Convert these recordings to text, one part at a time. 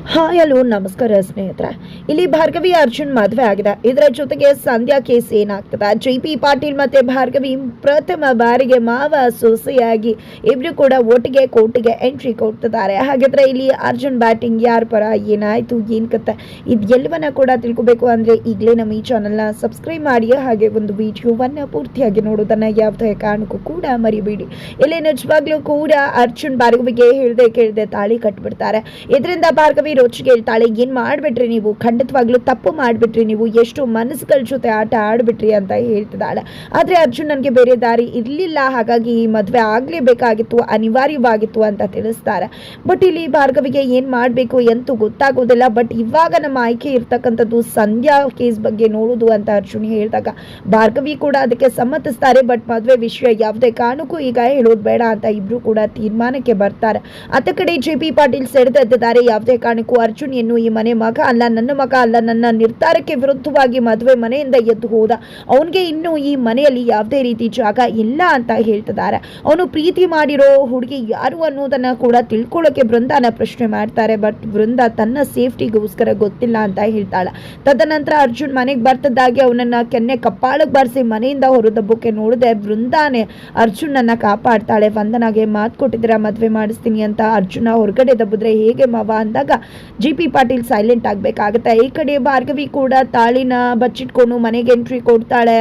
Hi hello ನಮಸ್ಕಾರ ಸ್ನೇಹಿತರೆ. ಇಲ್ಲಿ ಭಾರ್ಗವಿ ಅರ್ಜುನ್ ಮದುವೆ ಆಗಿದೆ. ಇದರ ಜೊತೆಗೆ ಸಂಧ್ಯಾ ಕೇಸ್ ಏನಾಗ್ತದೆ, JP ಪಾಟೀಲ್ ಮತ್ತೆ ಭಾರ್ಗವಿ ಪ್ರಥಮ ಬಾರಿಗೆ ಮಾವ ಸೊಸೆಯಾಗಿ ಇಬ್ರು ಕೂಡ ಒಟ್ಟಿಗೆ ಕೋರ್ಟಿಗೆ ಎಂಟ್ರಿ ಕೊಡ್ತಿದ್ದಾರೆ. ಹಾಗಾದ್ರೆ ಇಲ್ಲಿ ಅರ್ಜುನ್ ಬ್ಯಾಟಿಂಗ್ ಯಾರ ಪರ, ಏನಾಯ್ತು, ಏನ್ ಕತೆ, ಇದೆಲ್ಲವನ್ನ ಕೂಡ ತಿಳ್ಕೊಬೇಕು ಅಂದ್ರೆ ಈಗಲೇ ನಮ್ಮ ಈ ಚಾನಲ್ನ ಸಬ್ಸ್ಕ್ರೈಬ್ ಮಾಡಿ, ಹಾಗೆ ಒಂದು ವಿಡಿಯೋವನ್ನ ಪೂರ್ತಿಯಾಗಿ ನೋಡೋದನ್ನ ಯಾವುದೇ ಕಾರಣಕ್ಕೂ ಕೂಡ ಮರಿಬೇಡಿ. ಇಲ್ಲಿ ನಿಜವಾಗ್ಲೂ ಕೂಡ ಅರ್ಜುನ್ ಭಾರ್ಗವಿಗೆ ಹೇಳ್ದೆ ತಾಳಿ ಕಟ್ಬಿಡ್ತಾರೆ. ಇದರಿಂದ ಭಾರ್ಗವಿ ರೋಚಿಗೆ ಹೇಳ್ತಾಳೆ, ಏನ್ ಮಾಡ್ಬಿಟ್ರಿ ನೀವು, ಖಂಡಿತವಾಗ್ಲೂ ತಪ್ಪು ಮಾಡ್ಬಿಟ್ರಿ ನೀವು, ಎಷ್ಟು ಮನಸ್ಸುಗಳ ಜೊತೆ ಆಟ ಆಡ್ಬಿಟ್ರಿ ಅಂತ ಹೇಳ್ತಿದ್ದಾಳೆ. ಆದ್ರೆ ಅರ್ಜುನ್ ನನಗೆ ಬೇರೆ ದಾರಿ ಇರ್ಲಿಲ್ಲ, ಹಾಗಾಗಿ ಈ ಮದುವೆ ಆಗ್ಲೇಬೇಕಾಗಿತ್ತು, ಅನಿವಾರ್ಯವಾಗಿತ್ತು ಅಂತ ತಿಳಿಸ್ತಾರೆ. ಬಟ್ ಇಲ್ಲಿ ಭಾರ್ಗವಿಗೆ ಏನ್ ಮಾಡ್ಬೇಕು ಎಂತೂ ಗೊತ್ತಾಗೋದಿಲ್ಲ. ಬಟ್ ಇವಾಗ ನಮ್ಮ ಆಯ್ಕೆ ಇರ್ತಕ್ಕಂಥದ್ದು ಸಂಧ್ಯಾ ಕೇಸ್ ಬಗ್ಗೆ ನೋಡುದು ಅಂತ ಅರ್ಜುನ್ ಹೇಳಿದಾಗ ಭಾರ್ಗವಿ ಕೂಡ ಅದಕ್ಕೆ ಸಮ್ಮತಿಸ್ತಾರೆ. ಬಟ್ ಮದುವೆ ವಿಷಯ ಯಾವುದೇ ಕಾರಣಕ್ಕೂ ಈಗ ಹೇಳೋದು ಬೇಡ ಅಂತ ಇಬ್ರು ಕೂಡ ತೀರ್ಮಾನಕ್ಕೆ ಬರ್ತಾರೆ. ಅತ್ತ ಕಡೆ JP ಪಾಟೀಲ್ ಸೆಳೆದಿದ್ದಾರೆ. ಯಾವುದೇ ಕಾರಣಕ್ಕೂ ಅರ್ಜುನ್ ಎನ್ನು ಈ ಮನೆ ಮಗ ಅಲ್ಲ, ನನ್ನ ಮಗ ಅಲ್ಲ, ನನ್ನ ನಿರ್ಧಾರಕ್ಕೆ ವಿರುದ್ಧವಾಗಿ ಮದುವೆ ಮನೆಯಿಂದ ಎದ್ದು ಹೋದ, ಅವನಿಗೆ ಇನ್ನು ಈ ಮನೆಯಲ್ಲಿ ಯಾವುದೇ ರೀತಿ ಜಾಗ ಇಲ್ಲ ಅಂತ ಹೇಳ್ತಿದ್ದಾರೆ. ಅವನು ಪ್ರೀತಿ ಮಾಡಿರೋ ಹುಡುಗಿ ಯಾರು ಅನ್ನೋದನ್ನ ಕೂಡ ತಿಳ್ಕೊಳ್ಳೋಕೆ ಬೃಂದಾನ ಪ್ರಶ್ನೆ ಮಾಡ್ತಾರೆ. ಬಟ್ ಬೃಂದ ತನ್ನ ಸೇಫ್ಟಿಗೋಸ್ಕರ ಗೊತ್ತಿಲ್ಲ ಅಂತ ಹೇಳ್ತಾಳೆ. ತದನಂತರ ಅರ್ಜುನ್ ಮನೆಗೆ ಬರ್ತಿದ್ದಾಗೆ ಅವನನ್ನ ಕೆನ್ನೆ ಕಪ್ಪಾಳಕ್ಕೆ ಬಾರಿಸಿ ಮನೆಯಿಂದ ಹೊರದಬ್ಬಕ್ಕೆ ನೋಡಿದೆ ಬೃಂದಾನೆ ಅರ್ಜುನನ್ನ ಕಾಪಾಡ್ತಾಳೆ. ವಂದನಾಗೆ ಮಾತು ಕೊಟ್ಟಿದ್ದೀರಾ ಮದುವೆ ಮಾಡಿಸ್ತೀನಿ ಅಂತ, ಅರ್ಜುನ ಹೊರಗಡೆ ದಬ್ಬಿದ್ರೆ ಹೇಗೆ ಮಾವ ಅಂದಾಗ JP ಪಾಟೀಲ್ ಸೈಲೆಂಟ್ ಆಗ್ಬೇಕಾಗತ್ತೆ. ಈ ಕಡೆ ಭಾರ್ಗವಿ ಕೂಡ ತಾಳಿನ ಬಚ್ಚಿಟ್ಕೊಂಡು ಮನೆಗೆ ಎಂಟ್ರಿ ಕೊಡ್ತಾಳೆ.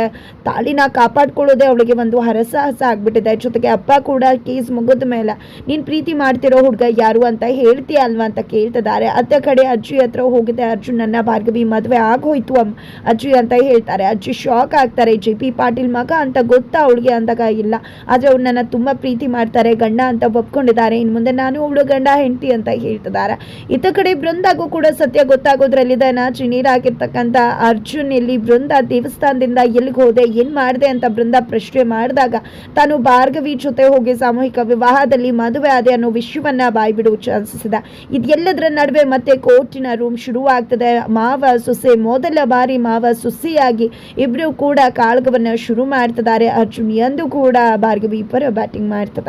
ತಾಳಿನ ಕಾಪಾಡ್ಕೊಳ್ಳೋದೆ ಅವಳಿಗೆ ಒಂದು ಹರಸಾಹಸ ಆಗ್ಬಿಟ್ಟಿದೆ. ಜೊತೆಗೆ ಅಪ್ಪ ಕೂಡ ಕೇಸ್ ಮುಗಿದ ಮೇಲೆ ನೀನ್ ಪ್ರೀತಿ ಮಾಡ್ತಿರೋ ಹುಡುಗ ಯಾರು ಅಂತ ಹೇಳ್ತೀಯ ಅಲ್ವಾ ಅಂತ ಕೇಳ್ತಿದ್ದಾರೆ. ಅತ್ತ ಕಡೆ ಅಜ್ಜಿ ಹತ್ರ ಹೋಗಿದೆ ಅರ್ಜುನ್, ನನ್ನ ಭಾರ್ಗವಿ ಮದುವೆ ಆಗೋಯ್ತು ಅಜ್ಜಿ ಅಂತ ಹೇಳ್ತಾರೆ. ಅಜ್ಜಿ ಶಾಕ್ ಆಗ್ತಾರೆ. JP ಪಾಟೀಲ್ ಮಗ ಅಂತ ಗೊತ್ತಾ ಅವಳಿಗೆ ಅಂದಾಗ ಇಲ್ಲ, ಆದ್ರೆ ಅವ್ರು ನನ್ನ ತುಂಬಾ ಪ್ರೀತಿ ಮಾಡ್ತಾರೆ, ಗಂಡ ಅಂತ ಒಪ್ಕೊಂಡಿದ್ದಾರೆ, ಇನ್ ಮುಂದೆ ನಾನು ಅವಳು ಗಂಡ ಹೆಂಡತಿ ಅಂತ ಹೇಳ್ತಿದ್ದಾರೆ. ಇತ್ತ ಕಡೆ ಬೃಂದಾಗೂ ಕೂಡ ಸತ್ಯ ಗೊತ್ತಾಗೋದ್ರಲ್ಲಿದೆ. ನಾಚಿ ನೀರಾಗಿರ್ತಕ್ಕಂಥ ಅರ್ಜುನ್ ಇಲ್ಲಿ ಬೃಂದ ದೇವಸ್ಥಾನದಿಂದ ಎಲ್ಲಿಗೆ ಹೋದೆ, ಏನ್ ಮಾಡಿದೆ ಅಂತ ಬೃಂದ ಪ್ರಶ್ನೆ ಮಾಡಿದಾಗ ತಾನು ಭಾರ್ಗವಿ ಜೊತೆ ಹೋಗಿ ಸಾಮೂಹಿಕ ವಿವಾಹದಲ್ಲಿ ಮದುವೆ ಆದೆ ಅನ್ನೋ ವಿಷಯವನ್ನ ಬಾಯ್ಬಿಡುವ ಚಾನ್ಸಸ್ ಇದೆ. ಇದೆಲ್ಲದರ ನಡುವೆ ಮತ್ತೆ ಕೋರ್ಟಿನ ರೂಮ್ ಶುರುವಾಗ್ತದೆ. ಮಾವ ಸೊಸೆ ಮೊದಲ ಬಾರಿ ಮಾವ ಸೊಸೆಯಾಗಿ ಇಬ್ರು ಕೂಡ ಕಾಳಗವನ್ನ ಶುರು ಮಾಡ್ತಿದ್ದಾರೆ. ಅರ್ಜುನ್ ಎಂದು ಕೂಡ ಭಾರ್ಗವಿ ಪರ ಬ್ಯಾಟಿಂಗ್ ಮಾಡ್ತಿದ್ದಾರೆ.